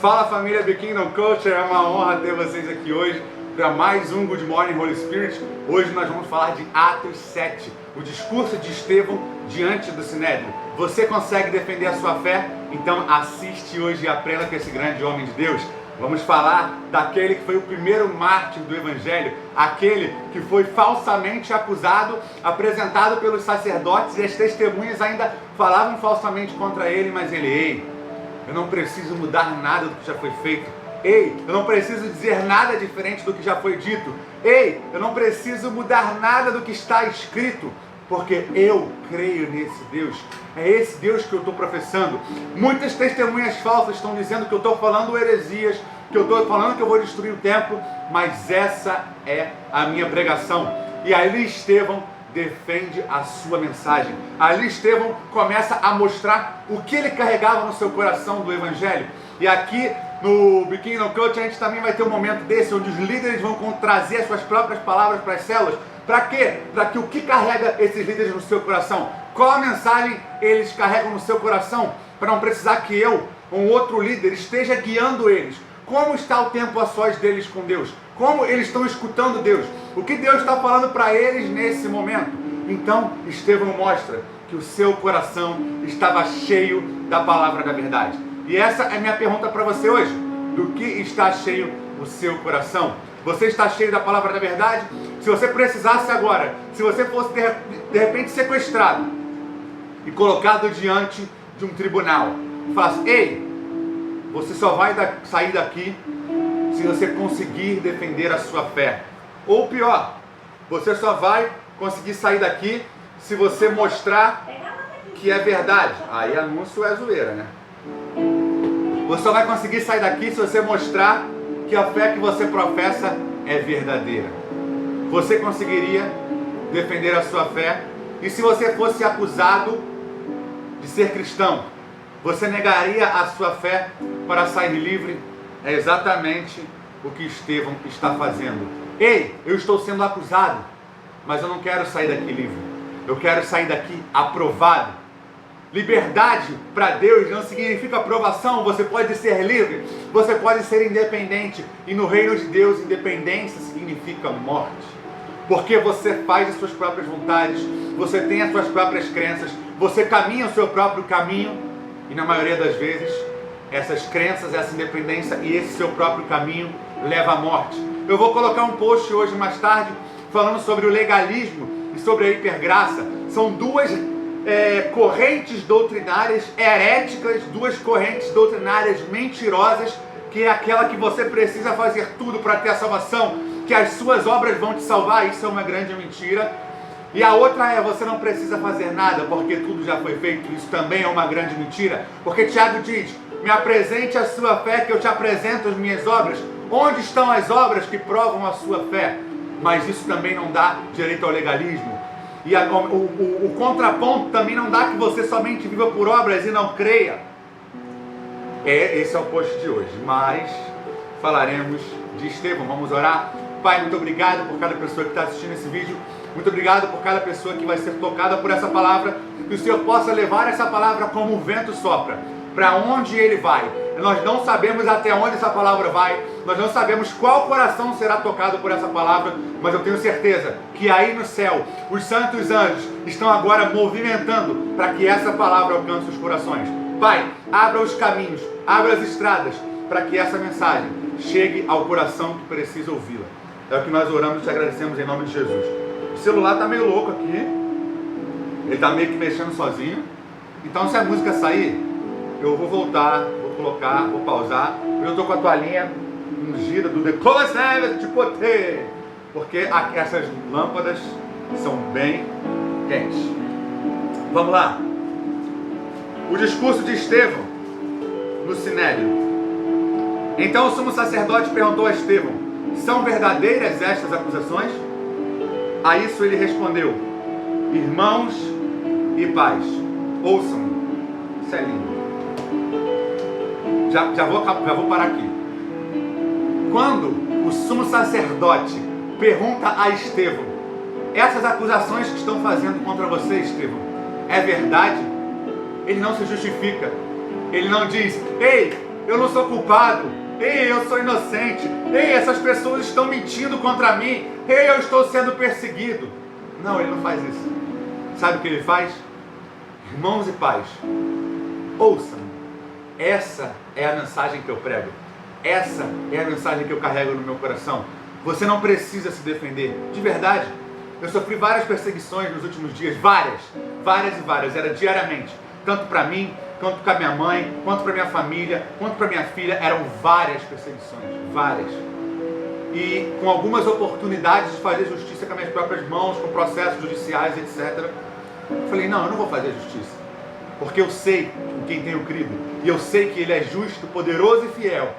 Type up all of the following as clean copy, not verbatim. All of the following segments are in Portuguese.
Fala família do Kingdom Culture, é uma honra ter vocês aqui hoje para mais um Good Morning Holy Spirit. Hoje nós vamos falar de Atos 7, o discurso de Estevão diante do Sinédrio. Você consegue defender a sua fé? Então assiste hoje e aprenda com esse grande homem de Deus. Vamos falar daquele que foi o primeiro mártir do Evangelho, aquele que foi falsamente acusado, apresentado pelos sacerdotes, e as testemunhas ainda falavam falsamente contra ele, mas ele, ei, eu não preciso mudar nada do que já foi feito. Ei, eu não preciso dizer nada diferente do que já foi dito. Ei, eu não preciso mudar nada do que está escrito, porque eu creio nesse Deus. É esse Deus que eu estou professando. Muitas testemunhas falsas estão dizendo que eu estou falando heresias, que eu estou falando que eu vou destruir o templo, mas essa é a minha pregação. E ali Estevão defende a sua mensagem. Ali Estevão começa a mostrar o que ele carregava no seu coração do Evangelho. E aqui no Kingdom Culture a gente também vai ter um momento desse, onde os líderes vão trazer as suas próprias palavras para as células. Para quê? Para que o que carrega esses líderes no seu coração? Qual a mensagem eles carregam no seu coração? Para não precisar que eu, um outro líder, esteja guiando eles. Como está o tempo a sós deles com Deus? Como eles estão escutando Deus? O que Deus está falando para eles nesse momento? Então, Estevão mostra que o seu coração estava cheio da palavra da verdade. E essa é a minha pergunta para você hoje. Do que está cheio o seu coração? Você está cheio da palavra da verdade? Se você precisasse agora, se você fosse de repente sequestrado e colocado diante de um tribunal, falasse, ei, você só vai sair daqui se você conseguir defender a sua fé. Ou pior, você só vai conseguir sair daqui se você mostrar que é verdade. Aí anúncio é zoeira, né? Você só vai conseguir sair daqui se você mostrar que a fé que você professa é verdadeira. Você conseguiria defender a sua fé? E se você fosse acusado de ser cristão, você negaria a sua fé para sair livre? É exatamente o que Estevão está fazendo. Ei, eu estou sendo acusado, mas eu não quero sair daqui livre. Eu quero sair daqui aprovado. Liberdade para Deus não significa aprovação. Você pode ser livre, você pode ser independente. E no reino de Deus, independência significa morte. Porque você faz as suas próprias vontades, você tem as suas próprias crenças, você caminha o seu próprio caminho. E na maioria das vezes, essas crenças, essa independência e esse seu próprio caminho leva à morte. Eu vou colocar um post hoje mais tarde falando sobre o legalismo e sobre a hipergraça. São duas correntes doutrinárias heréticas, duas correntes doutrinárias mentirosas, que é aquela que você precisa fazer tudo para ter a salvação, que as suas obras vão te salvar. Isso é uma grande mentira. E a outra é, você não precisa fazer nada, porque tudo já foi feito. Isso também é uma grande mentira, porque Tiago diz, me apresente a sua fé, que eu te apresento as minhas obras. Onde estão as obras que provam a sua fé? Mas isso também não dá direito ao legalismo. E o contraponto também não dá que você somente viva por obras e não creia. Esse é o post de hoje, mas falaremos de Estevão. Vamos orar? Pai, muito obrigado por cada pessoa que está assistindo esse vídeo. Muito obrigado por cada pessoa que vai ser tocada por essa palavra. Que o Senhor possa levar essa palavra como o vento sopra, para onde ele vai. Nós não sabemos até onde essa palavra vai, nós não sabemos qual coração será tocado por essa palavra, mas eu tenho certeza que aí no céu, os santos anjos estão agora movimentando para que essa palavra alcance os corações. Pai, abra os caminhos, abra as estradas, para que essa mensagem chegue ao coração que precisa ouvi-la. É o que nós oramos e te agradecemos em nome de Jesus. O celular está meio louco aqui, ele está meio que mexendo sozinho, então se a música sair, eu vou voltar, vou colocar, vou pausar. Eu estou com a toalhinha ungida do The Closet de Poter, porque essas lâmpadas são bem quentes. Vamos lá. O discurso de Estevão no Sinédrio. Então o sumo sacerdote perguntou a Estevão, são verdadeiras estas acusações? A isso ele respondeu, irmãos e pais, ouçam-me. Isso é lindo. Já vou parar aqui. Quando o sumo sacerdote pergunta a Estevão, essas acusações que estão fazendo contra você, Estevão, é verdade? Ele não se justifica. Ele não diz, ei, eu não sou culpado. Ei, eu sou inocente. Ei, essas pessoas estão mentindo contra mim. Ei, eu estou sendo perseguido. Não, ele não faz isso. Sabe o que ele faz? Irmãos e pais, ouçam. Essa é a mensagem que eu prego. Essa é a mensagem que eu carrego no meu coração. Você não precisa se defender. De verdade. Eu sofri várias perseguições nos últimos dias. Várias e várias. Era diariamente. Tanto para mim, quanto para minha mãe, quanto para minha família, quanto para minha filha. Eram várias perseguições. Várias. E com algumas oportunidades de fazer justiça com as minhas próprias mãos, com processos judiciais, etc. Eu falei, não, eu não vou fazer justiça. Porque eu sei em quem tenho crido. E eu sei que Ele é justo, poderoso e fiel.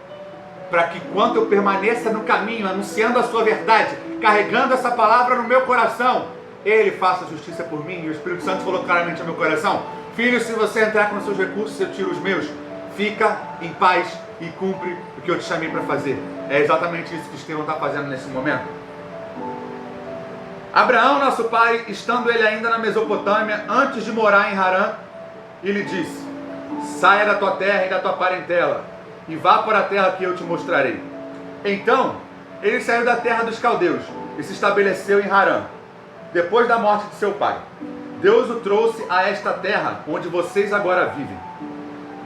Para que quando eu permaneça no caminho, anunciando a sua verdade, carregando essa palavra no meu coração, Ele faça justiça por mim. E o Espírito Santo falou claramente ao meu coração: filho, se você entrar com os seus recursos, eu tiro os meus. Fica em paz e cumpre o que eu te chamei para fazer. É exatamente isso que Estevão está fazendo nesse momento. Abraão, nosso pai, estando ele ainda na Mesopotâmia, antes de morar em Harã, ele disse: saia da tua terra e da tua parentela, e vá para a terra que eu te mostrarei. Então, ele saiu da terra dos caldeus e se estabeleceu em Harã, depois da morte de seu pai. Deus o trouxe a esta terra, onde vocês agora vivem.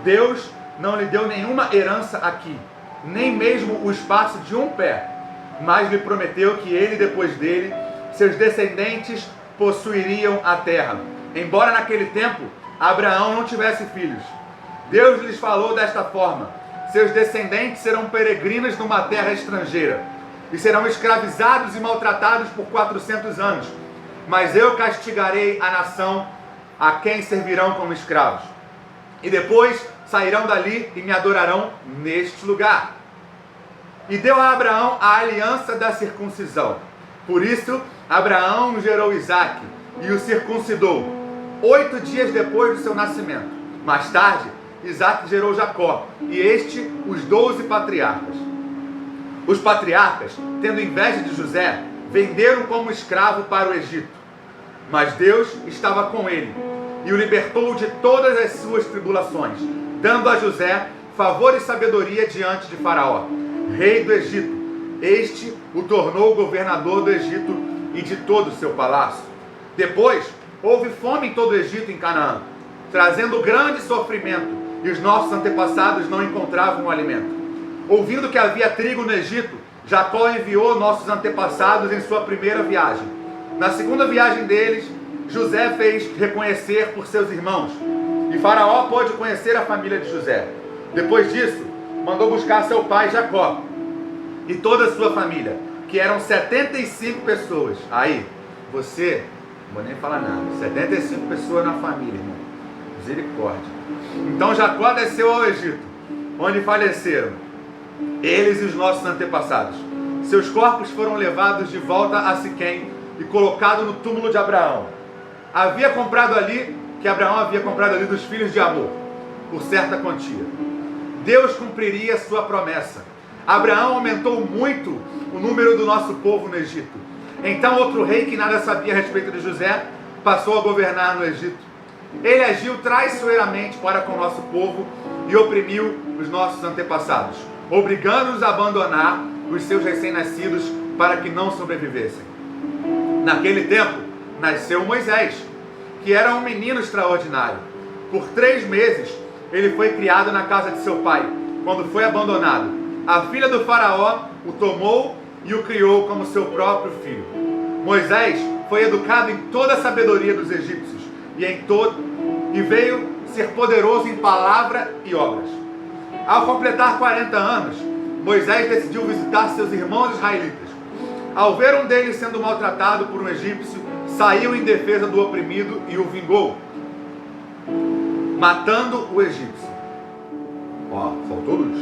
Deus não lhe deu nenhuma herança aqui, nem mesmo o espaço de um pé, mas lhe prometeu que ele, depois dele, seus descendentes possuiriam a terra. Embora naquele tempo Abraão não tivesse filhos, Deus lhes falou desta forma: seus descendentes serão peregrinos numa terra estrangeira, e serão escravizados e maltratados por 400 anos. Mas eu castigarei a nação a quem servirão como escravos. E depois sairão dali e me adorarão neste lugar. E deu a Abraão a aliança da circuncisão. Por isso, Abraão gerou Isaque e o circuncidou 8 dias depois do seu nascimento. Mais tarde, Isaque gerou Jacó, e este os 12 patriarcas. Os patriarcas, tendo inveja de José, venderam como escravo para o Egito. Mas Deus estava com ele e o libertou de todas as suas tribulações, dando a José favor e sabedoria diante de Faraó, rei do Egito. Este o tornou governador do Egito e de todo o seu palácio. Depois, houve fome em todo o Egito e em Canaã, trazendo grande sofrimento, e os nossos antepassados não encontravam o alimento. Ouvindo que havia trigo no Egito, Jacó enviou nossos antepassados em sua primeira viagem. Na segunda viagem deles, José fez reconhecer por seus irmãos, e Faraó pôde conhecer a família de José. Depois disso, mandou buscar seu pai Jacó e toda a sua família, que eram 75 pessoas. Aí, você, não vou nem falar nada, 75 pessoas na família, irmão. Misericórdia. Então Jacó desceu ao Egito, onde faleceram eles e os nossos antepassados. Seus corpos foram levados de volta a Siquém e colocados no túmulo de Abraão. Abraão havia comprado ali dos filhos de Amor, por certa quantia. Deus cumpriria sua promessa. Abraão aumentou muito o número do nosso povo no Egito. Então outro rei que nada sabia a respeito de José passou a governar no Egito. Ele agiu traiçoeiramente para com o nosso povo e oprimiu os nossos antepassados, obrigando-os a abandonar os seus recém-nascidos para que não sobrevivessem. Naquele tempo, nasceu Moisés, que era um menino extraordinário. Por 3 meses, ele foi criado na casa de seu pai, quando foi abandonado. A filha do faraó o tomou e o criou como seu próprio filho. Moisés foi educado em toda a sabedoria dos egípcios e veio ser poderoso em palavra e obras. Ao completar 40 anos, Moisés decidiu visitar seus irmãos israelitas. Ao ver um deles sendo maltratado por um egípcio, saiu em defesa do oprimido e o vingou, matando o egípcio. Faltou luz.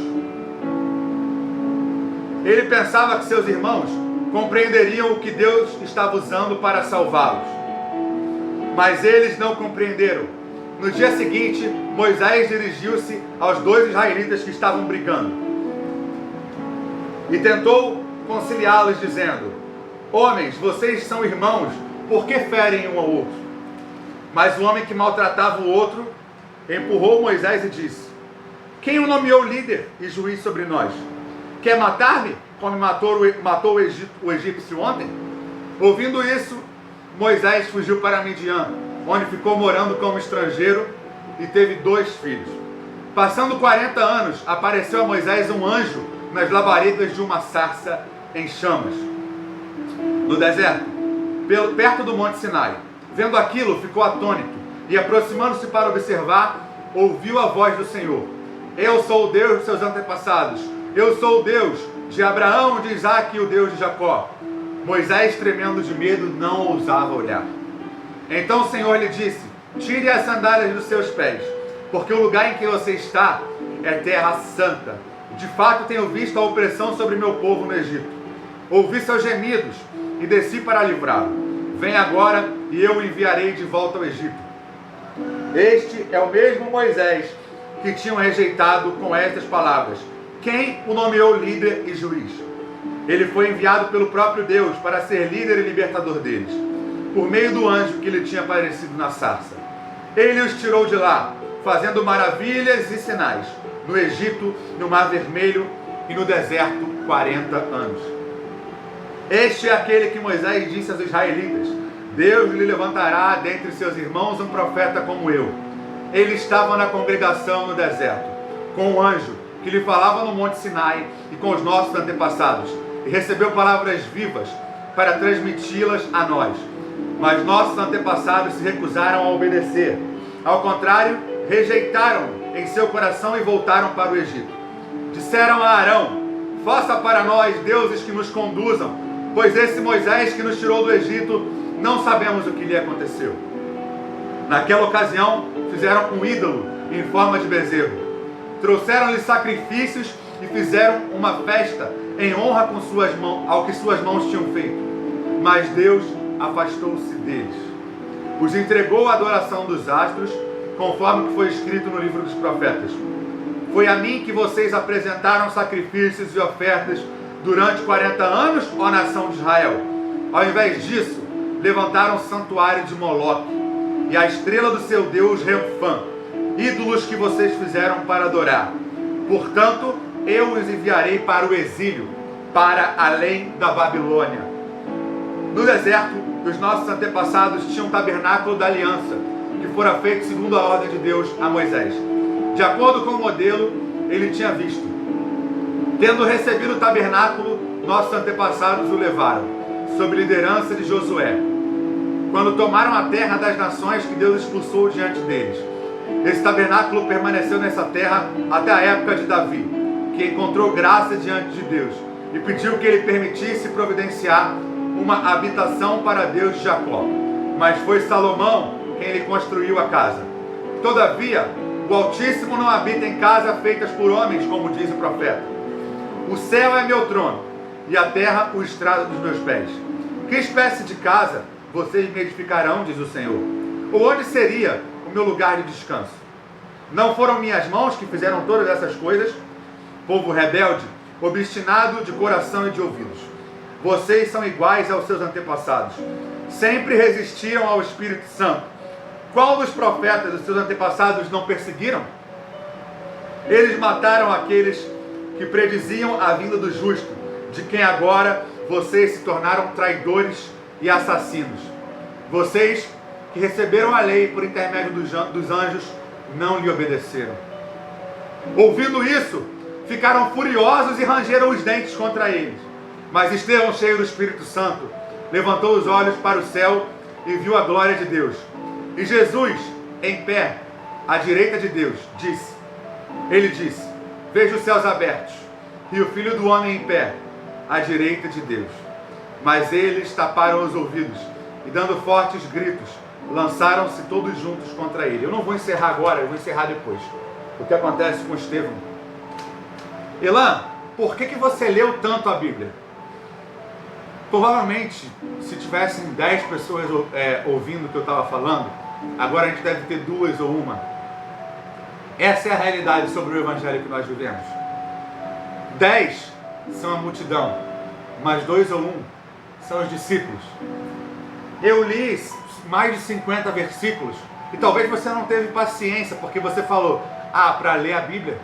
Ele pensava que seus irmãos compreenderiam o que Deus estava usando para salvá-los, mas eles não compreenderam. No dia seguinte, Moisés dirigiu-se aos 2 israelitas que estavam brigando e tentou conciliá-los, dizendo: homens, vocês são irmãos, por que ferem um ao outro? Mas o homem que maltratava o outro empurrou Moisés e disse: Quem o nomeou líder e juiz sobre nós? Quer matar-me, como matou o egípcio ontem? Ouvindo isso, Moisés fugiu para Midian, onde ficou morando como estrangeiro e teve 2 filhos. Passando 40 anos, apareceu a Moisés um anjo nas labaredas de uma sarça em chamas, no deserto, perto do Monte Sinai. Vendo aquilo, ficou atônito e, aproximando-se para observar, ouviu a voz do Senhor. Eu sou o Deus de seus antepassados. Eu sou o Deus de Abraão, de Isaque e o Deus de Jacó. Moisés, tremendo de medo, não ousava olhar. Então o Senhor lhe disse: tire as sandálias dos seus pés, porque o lugar em que você está é terra santa. De fato tenho visto a opressão sobre meu povo no Egito. Ouvi seus gemidos e desci para livrá-lo. Vem agora e eu o enviarei de volta ao Egito. Este é o mesmo Moisés que tinham rejeitado com estas palavras. Quem o nomeou líder e juiz? Ele foi enviado pelo próprio Deus para ser líder e libertador deles, por meio do anjo que lhe tinha aparecido na sarça. Ele os tirou de lá, fazendo maravilhas e sinais, no Egito, no Mar Vermelho e no deserto 40 anos. Este é aquele que Moisés disse aos israelitas: Deus lhe levantará dentre seus irmãos um profeta como eu. Ele estava na congregação no deserto, com um anjo que lhe falava no Monte Sinai e com os nossos antepassados, e recebeu palavras vivas para transmiti-las a nós. Mas nossos antepassados se recusaram a obedecer. Ao contrário, rejeitaram-no em seu coração e voltaram para o Egito. Disseram a Arão: faça para nós deuses que nos conduzam, pois esse Moisés que nos tirou do Egito, não sabemos o que lhe aconteceu. Naquela ocasião, fizeram um ídolo em forma de bezerro. Trouxeram-lhe sacrifícios e fizeram uma festa em honra com suas mãos, ao que suas mãos tinham feito. Mas Deus afastou-se deles. Os entregou à adoração dos astros, conforme que foi escrito no livro dos profetas. Foi a mim que vocês apresentaram sacrifícios e ofertas durante 40 anos, ó nação de Israel. Ao invés disso, levantaram o santuário de Moloque e a estrela do seu Deus Renfã, ídolos que vocês fizeram para adorar. Portanto, eu os enviarei para o exílio, para além da Babilônia. No deserto, os nossos antepassados tinham um tabernáculo da aliança, que fora feito segundo a ordem de Deus a Moisés. De acordo com o modelo, ele tinha visto. Tendo recebido o tabernáculo, nossos antepassados o levaram, sob liderança de Josué, quando tomaram a terra das nações que Deus expulsou diante deles. Esse tabernáculo permaneceu nessa terra até a época de Davi, que encontrou graça diante de Deus e pediu que ele permitisse providenciar uma habitação para Deus de Jacó. Mas foi Salomão quem lhe construiu a casa. Todavia, o Altíssimo não habita em casas feitas por homens, como diz o profeta. O céu é meu trono e a terra o estrado dos meus pés. Que espécie de casa vocês me edificarão, diz o Senhor? Ou onde seria o meu lugar de descanso? Não foram minhas mãos que fizeram todas essas coisas? Povo rebelde, obstinado de coração e de ouvidos. Vocês são iguais aos seus antepassados. Sempre resistiram ao Espírito Santo. Qual dos profetas dos seus antepassados não perseguiram? Eles mataram aqueles que prediziam a vinda do justo, de quem agora vocês se tornaram traidores e assassinos. Vocês que receberam a lei por intermédio dos anjos, não lhe obedeceram. Ouvindo isso, ficaram furiosos e rangeram os dentes contra eles. Mas Estevão, cheio do Espírito Santo, levantou os olhos para o céu e viu a glória de Deus. E Jesus, em pé, à direita de Deus, ele disse: vejo os céus abertos e o Filho do Homem em pé, à direita de Deus. Mas eles taparam os ouvidos e, dando fortes gritos, lançaram-se todos juntos contra ele. Eu não vou encerrar agora, eu vou encerrar depois. O que acontece com Estevão? Elan, por que você leu tanto a Bíblia? Provavelmente, se tivessem 10 pessoas ouvindo o que eu estava falando, agora a gente deve ter 2 ou 1. Essa é a realidade sobre o Evangelho que nós vivemos. 10 são a multidão, mas 2 ou 1 são os discípulos. Eu li mais de 50 versículos e talvez você não teve paciência, porque você falou: para ler a Bíblia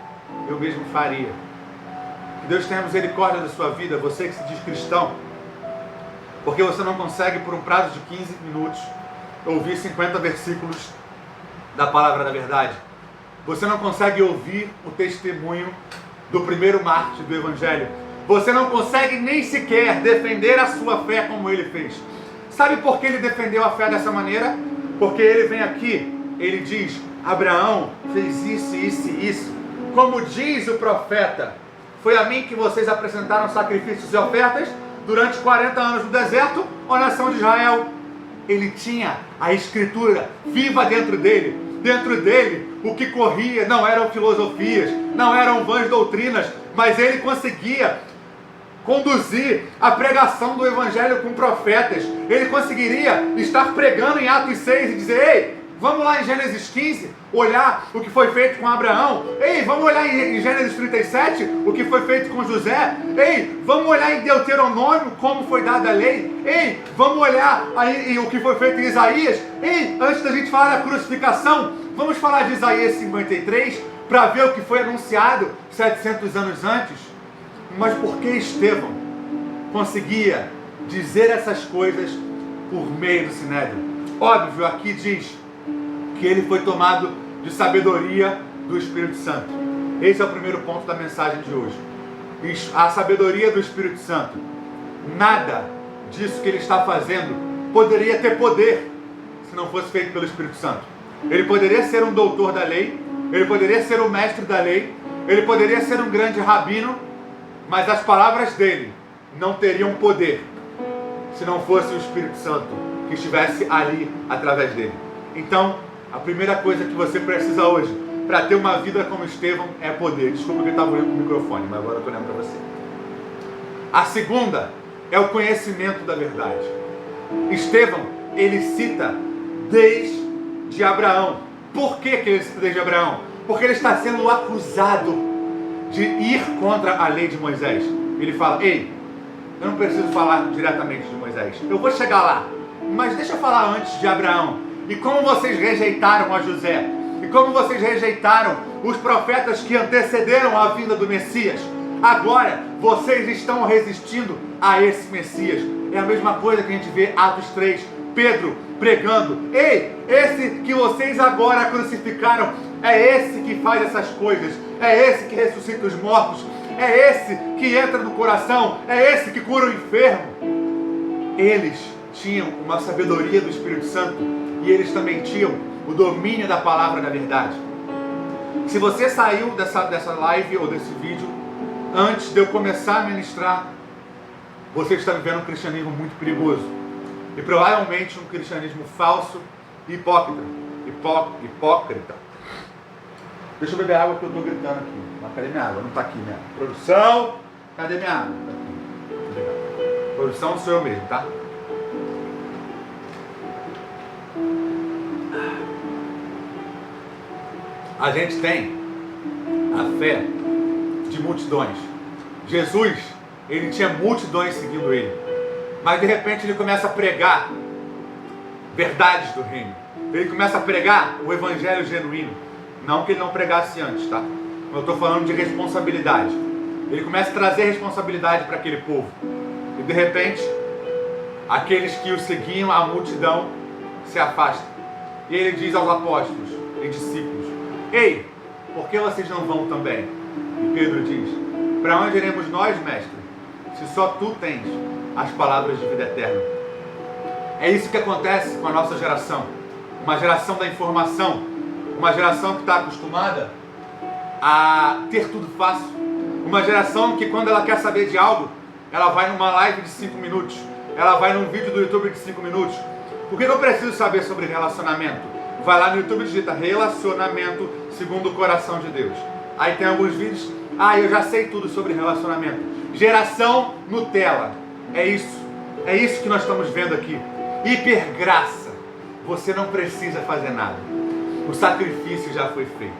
eu mesmo faria. Que Deus tenha misericórdia da sua vida, você que se diz cristão, porque você não consegue, por um prazo de 15 minutos, ouvir 50 versículos da palavra da verdade. Você não consegue ouvir o testemunho do primeiro mártir do Evangelho. Você não consegue nem sequer defender a sua fé como ele fez. Sabe por que ele defendeu a fé dessa maneira? Porque ele vem aqui, ele diz, Abraão fez isso, isso e isso. Como diz o profeta, foi a mim que vocês apresentaram sacrifícios e ofertas durante 40 anos no deserto, ó nação de Israel. Ele tinha a escritura viva dentro dele. Dentro dele, o que corria não eram filosofias, não eram vãs doutrinas, mas ele conseguia conduzir a pregação do Evangelho com profetas. Ele conseguiria estar pregando em Atos 6 e dizer, ei, vamos lá em Gênesis 15, olhar o que foi feito com Abraão. Ei, vamos olhar em Gênesis 37, o que foi feito com José. Ei, vamos olhar em Deuteronômio, como foi dada a lei. Ei, vamos olhar aí o que foi feito em Isaías. Ei, antes da gente falar da crucificação, vamos falar de Isaías 53, para ver o que foi anunciado 700 anos antes. Mas por que Estevão conseguia dizer essas coisas por meio do Sinédrio? Óbvio, aqui diz que ele foi tomado de sabedoria do Espírito Santo. Esse é o primeiro ponto da mensagem de hoje. A sabedoria do Espírito Santo. Nada disso que ele está fazendo poderia ter poder se não fosse feito pelo Espírito Santo. Ele poderia ser um doutor da lei, ele poderia ser um mestre da lei, ele poderia ser um grande rabino, mas as palavras dele não teriam poder se não fosse o Espírito Santo que estivesse ali através dele. Então, a primeira coisa que você precisa hoje para ter uma vida como Estevão é poder. Desculpa que eu estava olhando com o microfone, mas agora eu estou olhando para você. A segunda é o conhecimento da verdade. Estevão, ele cita desde Abraão. Por que ele cita desde Abraão? Porque ele está sendo acusado de ir contra a lei de Moisés. Ele fala, ei, eu não preciso falar diretamente de Moisés, eu vou chegar lá, mas deixa eu falar antes de Abraão. E como vocês rejeitaram a José, e como vocês rejeitaram os profetas que antecederam a vinda do Messias, agora vocês estão resistindo a esse Messias. É a mesma coisa que a gente vê Atos 3, Pedro pregando, ei, esse que vocês agora crucificaram, é esse que faz essas coisas, é esse que ressuscita os mortos, é esse que entra no coração, é esse que cura o enfermo. Eles tinham uma sabedoria do Espírito Santo e eles também tinham o domínio da palavra da verdade. Se você saiu dessa live ou desse vídeo antes de eu começar a ministrar, você está vivendo um cristianismo muito perigoso e provavelmente um cristianismo falso e hipócrita. Deixa eu beber água que eu estou gritando aqui. Mas cadê minha água? Não está aqui minha água. Produção, cadê minha água? Tá aqui. Obrigado. Produção sou eu mesmo, tá? A gente tem a fé de multidões. Jesus, ele tinha multidões seguindo ele. Mas de repente ele começa a pregar verdades do reino. Ele começa a pregar o evangelho genuíno. Não que ele não pregasse antes, tá? Eu estou falando de responsabilidade. Ele começa a trazer responsabilidade para aquele povo. E de repente, aqueles que o seguiam, a multidão, se afasta. E ele diz aos apóstolos e discípulos, ei, por que vocês não vão também? E Pedro diz, para onde iremos nós, mestre, se só tu tens as palavras de vida eterna? É isso que acontece com a nossa geração. Uma geração da informação, uma geração que está acostumada a ter tudo fácil, uma geração que quando ela quer saber de algo, ela vai numa live de 5 minutos, ela vai num vídeo do YouTube de 5 minutos. Por que eu preciso saber sobre relacionamento? Vai lá no YouTube e digita relacionamento segundo o coração de Deus. Aí tem alguns vídeos, eu já sei tudo sobre relacionamento. Geração Nutella, é isso que nós estamos vendo aqui. Hipergraça, você não precisa fazer nada. O sacrifício já foi feito.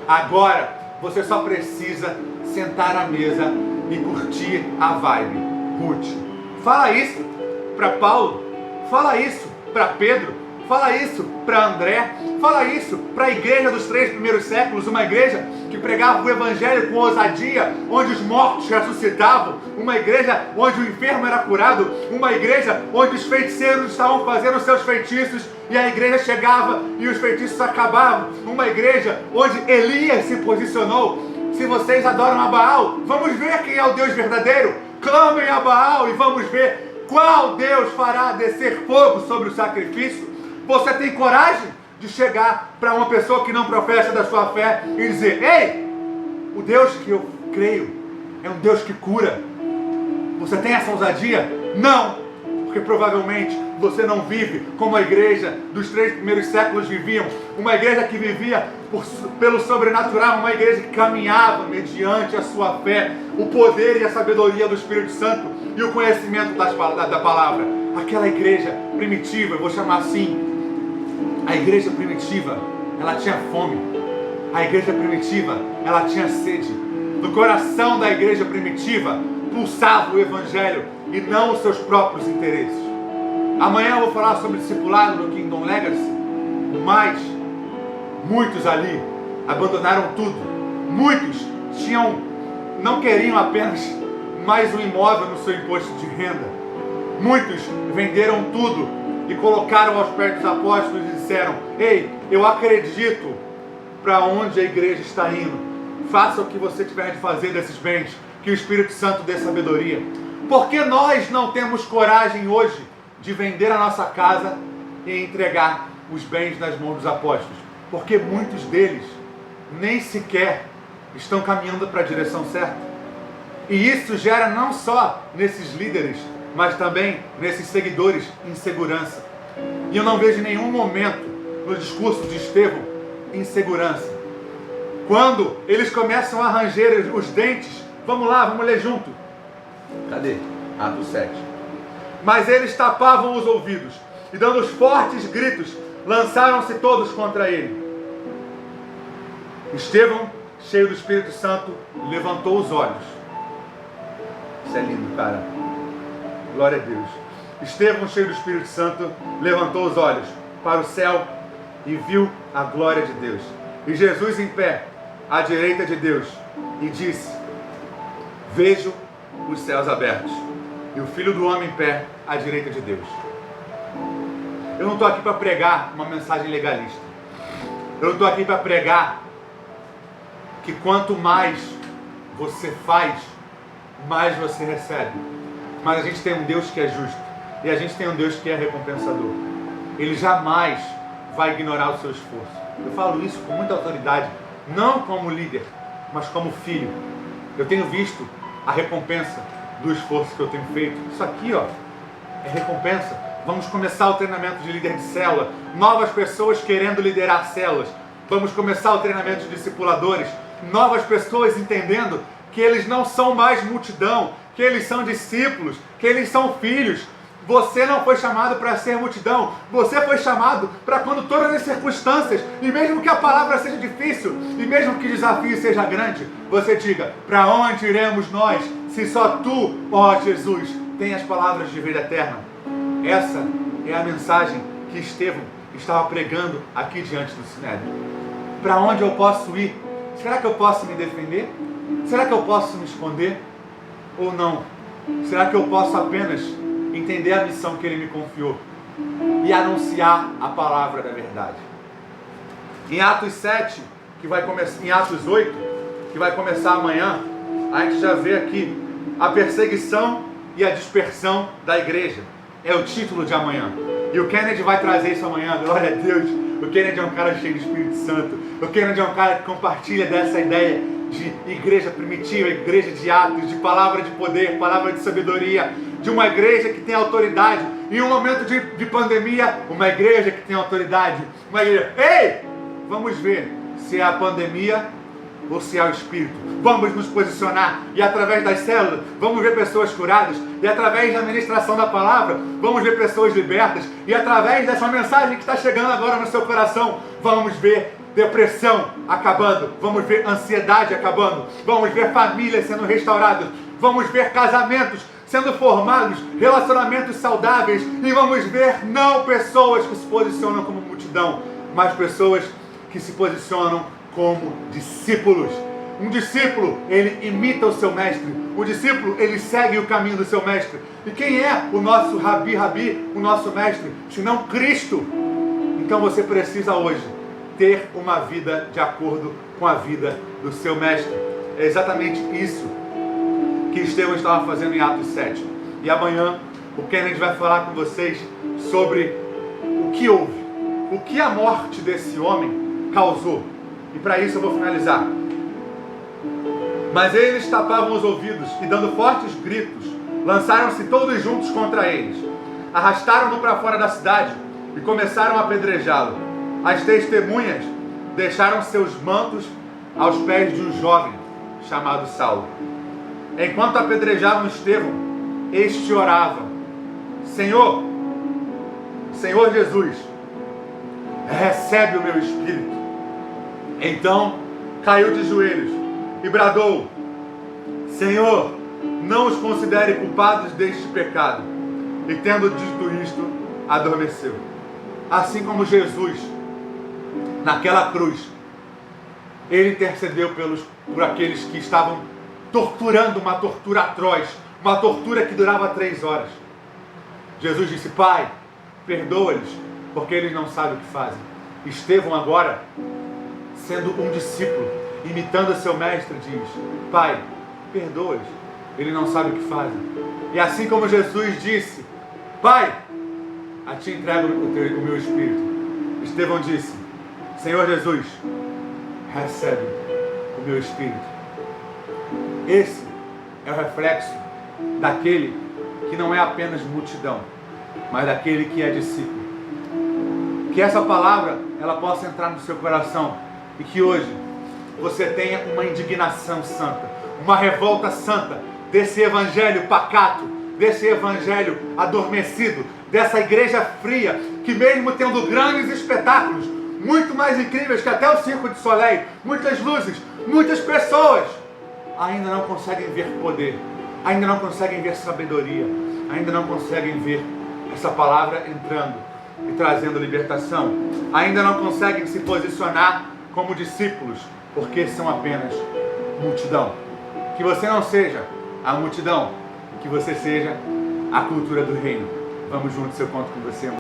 Agora, você só precisa sentar à mesa e curtir a vibe. Curte. Fala isso para Paulo. Fala isso para Pedro. Fala isso para André, fala isso para a igreja dos 3 primeiros séculos, uma igreja que pregava o evangelho com ousadia, onde os mortos ressuscitavam, uma igreja onde o enfermo era curado, uma igreja onde os feiticeiros estavam fazendo seus feitiços e a igreja chegava e os feitiços acabavam, uma igreja onde Elias se posicionou. Se vocês adoram a Baal, vamos ver quem é o Deus verdadeiro. Clamem a Baal e vamos ver qual Deus fará descer fogo sobre o sacrifício. Você tem coragem de chegar para uma pessoa que não professa da sua fé e dizer: ei, o Deus que eu creio é um Deus que cura. Você tem essa ousadia? Não, porque provavelmente você não vive como a igreja dos 3 primeiros séculos viviam. Uma igreja que vivia pelo sobrenatural, uma igreja que caminhava mediante a sua fé, o poder e a sabedoria do Espírito Santo e o conhecimento da palavra. Aquela igreja primitiva, eu vou chamar assim, a igreja primitiva, ela tinha fome. A igreja primitiva, ela tinha sede. No coração da igreja primitiva pulsava o evangelho e não os seus próprios interesses. Amanhã eu vou falar sobre discipulado no Kingdom Legacy, mas muitos ali abandonaram tudo. Muitos não queriam apenas mais um imóvel no seu imposto de renda. Muitos venderam tudo e colocaram aos pés dos apóstolos e disseram: ei, eu acredito para onde a igreja está indo. Faça o que você tiver de fazer desses bens, que o Espírito Santo dê sabedoria. Porque nós não temos coragem hoje de vender a nossa casa e entregar os bens nas mãos dos apóstolos? Porque muitos deles nem sequer estão caminhando para a direção certa. E isso gera não só nesses líderes, mas também nesses seguidores insegurança. E eu não vejo em nenhum momento no discurso de Estevão insegurança. Quando eles começam a ranger os dentes, vamos lá, vamos ler junto. Cadê? Atos 7. Mas eles tapavam os ouvidos e, dando os fortes gritos, lançaram-se todos contra ele. Estevão, cheio do Espírito Santo, levantou os olhos. Isso é lindo, cara. Glória a Deus. Estevão, cheio do Espírito Santo, levantou os olhos para o céu e viu a glória de Deus. E Jesus em pé, à direita de Deus, e disse: vejo os céus abertos e o Filho do Homem em pé à direita de Deus. Eu não estou aqui para pregar uma mensagem legalista. Eu não estou aqui para pregar que quanto mais você faz, mais você recebe. Mas a gente tem um Deus que é justo. E a gente tem um Deus que é recompensador. Ele jamais vai ignorar o seu esforço. Eu falo isso com muita autoridade, não como líder, mas como filho. Eu tenho visto a recompensa do esforço que eu tenho feito. Isso aqui, ó, é recompensa. Vamos começar o treinamento de líder de célula. Novas pessoas querendo liderar células. Vamos começar o treinamento de discipuladores. Novas pessoas entendendo que eles não são mais multidão, que eles são discípulos, que eles são filhos. Você não foi chamado para ser multidão. Você foi chamado para, quando todas as circunstâncias, e mesmo que a palavra seja difícil, e mesmo que o desafio seja grande, você diga: para onde iremos nós, se só Tu, ó Jesus, tem as palavras de vida eterna? Essa é a mensagem que Estevão estava pregando aqui diante do Sinédrio. Para onde eu posso ir? Será que eu posso me defender? Será que eu posso me esconder? Ou não? Será que eu posso apenas entender a missão que Ele me confiou e anunciar a palavra da verdade? Em Atos 7, que vai começar, em Atos 8, que vai começar amanhã, a gente já vê aqui a perseguição e a dispersão da igreja. É o título de amanhã. E o Kennedy vai trazer isso amanhã, glória a Deus. O Kennedy é um cara cheio de Espírito Santo. O Kennedy é um cara que compartilha dessa ideia de igreja primitiva, igreja de Atos, de palavra de poder, palavra de sabedoria, de uma igreja que tem autoridade. Em um momento de pandemia, uma igreja que tem autoridade. Uma igreja, ei, vamos ver se é a pandemia ou se é o Espírito. Vamos nos posicionar e através das células vamos ver pessoas curadas, e através da ministração da palavra vamos ver pessoas libertas, e através dessa mensagem que está chegando agora no seu coração, vamos ver depressão acabando, vamos ver ansiedade acabando, vamos ver famílias sendo restauradas, vamos ver casamentos sendo formados, relacionamentos saudáveis, e vamos ver não pessoas que se posicionam como multidão. multidão, mas pessoas que se posicionam como discípulos. Um discípulo, ele imita o seu mestre. O discípulo, ele segue o caminho do seu mestre. E quem é o nosso Rabi, o nosso mestre, senão Cristo? Então você precisa hoje ter uma vida de acordo com a vida do seu mestre. É exatamente isso que Estevão estava fazendo em Atos 7. E amanhã o Kennedy vai falar com vocês sobre o que houve, o que a morte desse homem causou. E para isso eu vou finalizar. Mas eles tapavam os ouvidos e, dando fortes gritos, lançaram-se todos juntos contra eles. Arrastaram-no para fora da cidade e começaram a apedrejá-lo. As testemunhas deixaram seus mantos aos pés de um jovem chamado Saulo. Enquanto apedrejavam Estevão, este orava: Senhor, Senhor Jesus, recebe o meu espírito. Então caiu de joelhos e bradou: Senhor, não os considere culpados deste pecado. E tendo dito isto, adormeceu. Assim como Jesus, naquela cruz, ele intercedeu por aqueles que estavam torturando, uma tortura atroz, uma tortura que durava 3 horas. Jesus disse: Pai, perdoa-lhes, porque eles não sabem o que fazem. Estevão agora, sendo um discípulo, imitando seu mestre, diz: Pai, perdoa-lhes, eles não sabem o que fazem. E assim como Jesus disse: Pai, a ti entrego o meu espírito, Estevão disse: Senhor Jesus, recebe o meu espírito. Esse é o reflexo daquele que não é apenas multidão, mas daquele que é discípulo. Que essa palavra ela possa entrar no seu coração e que hoje você tenha uma indignação santa, uma revolta santa desse evangelho pacato, desse evangelho adormecido, dessa igreja fria, que mesmo tendo grandes espetáculos, muito mais incríveis que até o Circo de Soleil, muitas luzes, muitas pessoas, ainda não conseguem ver poder, ainda não conseguem ver sabedoria, ainda não conseguem ver essa palavra entrando e trazendo libertação, ainda não conseguem se posicionar como discípulos, porque são apenas multidão. Que você não seja a multidão, que você seja a cultura do reino. Vamos juntos, eu conto com você.